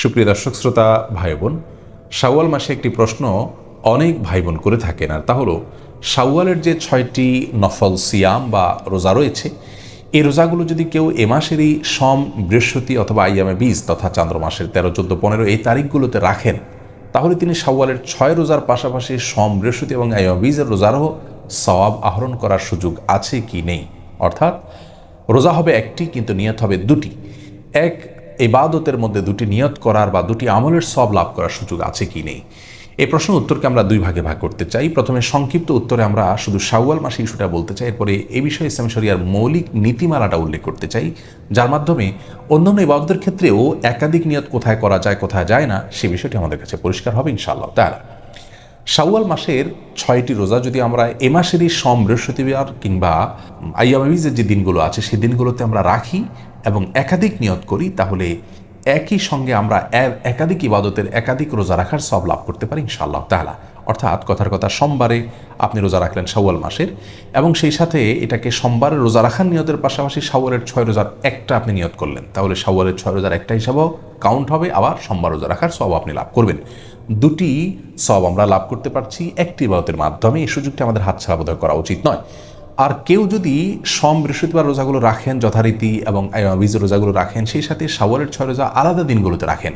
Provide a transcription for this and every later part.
সুপ্রিয় দর্শক শ্রোতা ভাই বোন, শাওয়াল মাসে একটি প্রশ্ন অনেক ভাই বোন করে থাকেন, আর তা হলো শাওয়ালের যে 6টি নফল সিয়াম বা রোজা রয়েছে, এই রোজাগুলো যদি কেউ এ মাসেরই সোম, বৃহস্পতি অথবা আইয়ামে বীজ তথা চান্দ্র মাসের 13, 14, 15 এই তারিখগুলোতে রাখেন, তাহলে তিনি শাওয়ালের 6 রোজার পাশাপাশি সোম, বৃহস্পতি এবং আইয়ামে বীজের রোজারও সওয়াব আহরণ করার সুযোগ আছে কি নেই। অর্থাৎ রোজা হবে একটি, কিন্তু নিয়ত হবে দুটি। এক ইবাদতের মধ্যে দুটি নিয়ত করার বা দুটি আমলের সওয়াব লাভ করার সুযোগ আছে কি নেই। এই প্রশ্নের উত্তরকে আমরা দুই ভাগে ভাগ করতে চাই। প্রথমে সংক্ষিপ্ত উত্তরে আমরা শুধু শাওয়াল মাসে ইস্যুটা বলতে চাই, এরপরে এই বিষয়ে ইসলাম শরিয়ার মৌলিক নীতিমালাটা উল্লেখ করতে চাই, যার মাধ্যমে অন্যান্য ইবাদতের ক্ষেত্রেও একাধিক নিয়ত কোথায় করা যায় কোথায় যায় না সে বিষয়টি আমাদের কাছে পরিষ্কার হবে ইনশাআল্লাহ তাআলা। শাওয়াল মাসের 6টি রোজা যদি আমরা এ মাসেরই সোম, বৃহস্পতিবার কিংবা আইয়ামে বীজের যে দিনগুলো আছে সেই দিনগুলোতে আমরা রাখি এবং একাধিক নিয়ত করি, তাহলে একই সঙ্গে আমরা একাধিক ইবাদতের একাধিক রোজা রাখার সওয়াব লাভ করতে পারি ইনশাআল্লাহ তাআলা। অর্থাৎ কথার কথা, সোমবারে আপনি রোজা রাখলেন শাওয়াল মাসের, এবং সেই সাথে এটাকে সোমবারের রোজা রাখার নিয়তের পাশাপাশি শাওয়ালের 6 রোজার একটা আপনি নিয়ত করলেন, তাহলে শাওয়ালের 6 রোজার একটা হিসাবেও কাউন্ট হবে, আবার সোমবার রোজা রাখার সওয়াব আপনি লাভ করবেন। দুটি সওয়াব আমরা লাভ করতে পারছি একটি ইবাদতের মাধ্যমে। এই সুযোগটি আমাদের হাতছাড়া বোধহয় করা উচিত নয়। আর কেউ যদি সোম, বৃহস্পতিবার রোজাগুলো রাখেন যথারীতি এবং বীজের রোজাগুলো রাখেন, সেই সাথে শাওয়ালের 6 রোজা আলাদা দিনগুলোতে রাখেন,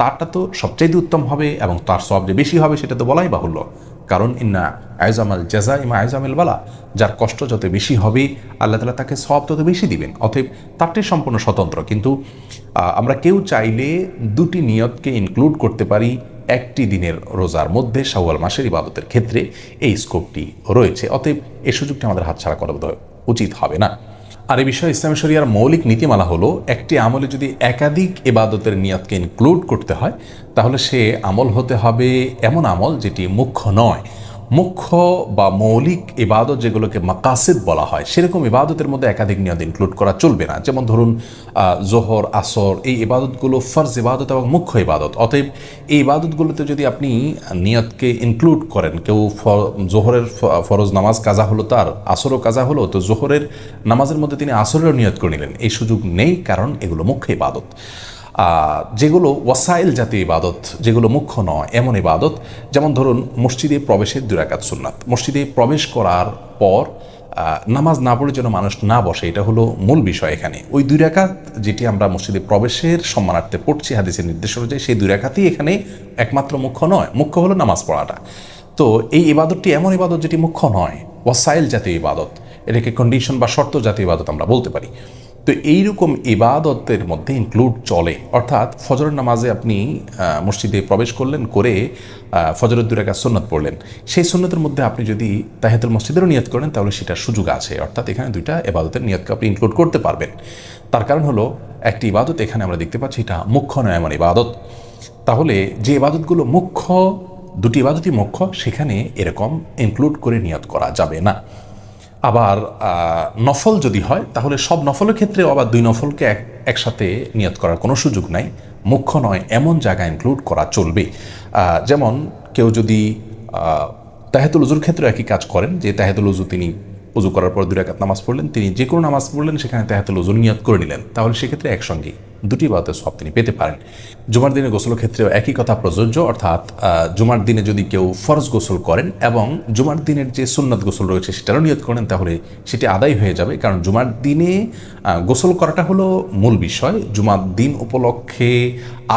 তারটা তো সবচাইতে উত্তম হবে এবং তার সওয়াব যে বেশি হবে সেটা তো বলাই বাহুল্য। কারণ ইন্না আইজামাল জাযা ইমা আইজামিল বালা, যার কষ্ট যত বেশি হবে আল্লাহ তাআলা তাকে সওয়াব তত বেশি দিবেন। অতএব তারটি সম্পূর্ণ স্বতন্ত্র। কিন্তু আমরা কেউ চাইলে দুটি নিয়তকে ইনক্লুড করতে পারি একটি দিনের রোজার মধ্যে শাওয়াল মাসের ইবাদতের ক্ষেত্রে এই স্কোপটি রয়েছে। অতএব এই সুযোগটি আমাদের হাতছাড়া করা উচিত হবে না। আর এই বিষয়ে ইসলাম শরিয়ার মৌলিক নীতিমালা হলো, একটি আমলে যদি একাধিক ইবাদতের নিয়তকে ইনক্লুড করতে হয়, তাহলে সে আমল হতে হবে এমন আমল যেটি মুখ্য নয়। মুখ্য বা মৌলিক ইবাদত যেগুলোকে মাকাসিদ বলা হয়, সেরকম ইবাদতের মধ্যে একাধিক নিয়ত ইনক্লুড করা চলবে না। যেমন ধরুন জোহর, আসর, এই ইবাদতগুলো ফরজ ইবাদত এবং মুখ্য ইবাদত। অতএব এই ইবাদতগুলোতে যদি আপনি নিয়তকে ইনক্লুড করেন, কেউ জোহরের ফরজ নামাজ কাজা হলো, তার আসরও কাজা হলো, তো জোহরের নামাজের মধ্যে তিনি আসরেরও নিয়ত করে নিলেন, এই সুযোগ নেই, কারণ এগুলো মুখ্য ইবাদত। যেগুলো ওয়াসাইল জাতীয় ইবাদত, যেগুলো মুখ্য নয় এমন ইবাদত, যেমন ধরুন মসজিদে প্রবেশের 2 রাকাত সুন্নাত, মসজিদে প্রবেশ করার পর নামাজ না পড়ে যেন মানুষ না বসে, এটা হলো মূল বিষয় এখানে। ওই 2 রাকাত যেটি আমরা মসজিদে প্রবেশের সম্মানার্থে পড়ছি হাদিসের নির্দেশ অনুযায়ী, সেই 2 রাকাতই এখানে একমাত্র মুখ্য নয়, মুখ্য হলো নামাজ পড়াটা। তো এই ইবাদতটি এমন ইবাদত যেটি মুখ্য নয়, ওয়াসাইল জাতীয় ইবাদত, এটাকে কন্ডিশন বা শর্ত জাতীয় ইবাদত আমরা বলতে পারি। তো এইরকম ইবাদতের মধ্যে ইনক্লুড চলে। অর্থাৎ ফজরের নামাজে আপনি মসজিদে প্রবেশ করলেন, করে ফজরের 2 রাকাত সুন্নাত পড়লেন, সেই সুন্নতের মধ্যে আপনি যদি তাহিয়াতুল মসজিদেরও নিয়ত করেন, তাহলে সেটার সুযোগ আছে। অর্থাৎ এখানে 2টা ইবাদতের নিয়তকে আপনি ইনক্লুড করতে পারবেন। তার কারণ হলো, একটি ইবাদত এখানে আমরা দেখতে পাচ্ছি এটা মুখ্য নয় এমন ইবাদত। তাহলে যে ইবাদতগুলো মুখ্য, 2টি ইবাদতই মুখ্য, সেখানে এরকম ইনক্লুড করে নিয়ত করা যাবে না। আবার নফল যদি হয়, তাহলে সব নফলের ক্ষেত্রে আবার 2 নফলকে একসাথে নিয়ত করার কোনো সুযোগ নাই, মুখ্য নয় এমন জায়গায় ইনক্লুড করা চলবে। যেমন কেউ যদি তাহিয়াতুল উজুর ক্ষেত্রে একই কাজ করেন, যে তাহিয়াতুল উজু তিনি উজু করার পর 2 রাকাত নামাজ পড়লেন, তিনি যে কোনো নামাজ পড়লেন সেখানে তাহিয়াতুল উজু নিয়ত করে নিলেন, তাহলে সেক্ষেত্রে একসঙ্গে 2টি ইবাদতের সওয়াব তিনি পেতে পারেন। জুমার দিনে গোসলের ক্ষেত্রেও একই কথা প্রযোজ্য। অর্থাৎ জুমার দিনে যদি কেউ ফরজ গোসল করেন এবং জুমার দিনের যে সুন্নাত গোসল রয়েছে সেটারও নিয়ত করেন, তাহলে সেটি আদায় হয়ে যাবে। কারণ জুমার দিনে গোসল করাটা হলো মূল বিষয়। জুমার দিন উপলক্ষে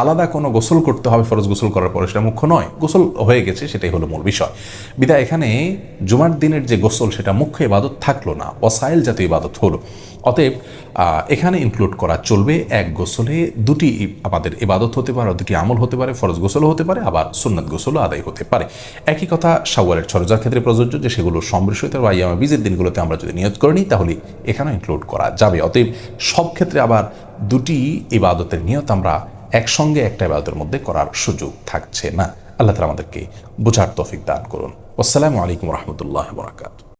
আলাদা কোনো গোসল করতে হবে ফরজ গোসল করার পরে, সেটা মুখ্য নয়, গোসল হয়ে গেছে সেটাই হলো মূল বিষয়। বিধায় এখানে জুমার দিনের যে গোসল সেটা মুখ্য ইবাদত থাকলো না, ওয়াসাইল জাতীয় ইবাদত হলো। অতএব এখানে ইনক্লুড করা চলবে, এক গোসলে 2টি আমাদের ইবাদত হতে পারে, 2টি আমল হতে পারে, ফরজ গোসলও হতে পারে, আবার সুন্নাত গোসলও আদায় হতে পারে। একই কথা শাওয়ালের 6 রোজার ক্ষেত্রে প্রযোজ্য, যে সেগুলো সোম, বৃহস্পতিবার বা আইয়ামে বীজের দিনগুলোতে আমরা যদি নিয়ত করে নিই, তাহলে এখানেও ইনক্লুড করা যাবে। অতএব সব ক্ষেত্রে আবার 2টি ইবাদতের নিয়ত আমরা একসঙ্গে একটা ইবাদতের মধ্যে করার সুযোগ থাকছে না। আল্লাহ তাআলা আমাদেরকে বোঝার তৌফিক দান করুন। আসসালামু আলাইকুম ওয়া রাহমাতুল্লাহি ওয়া বারাকাতুহু।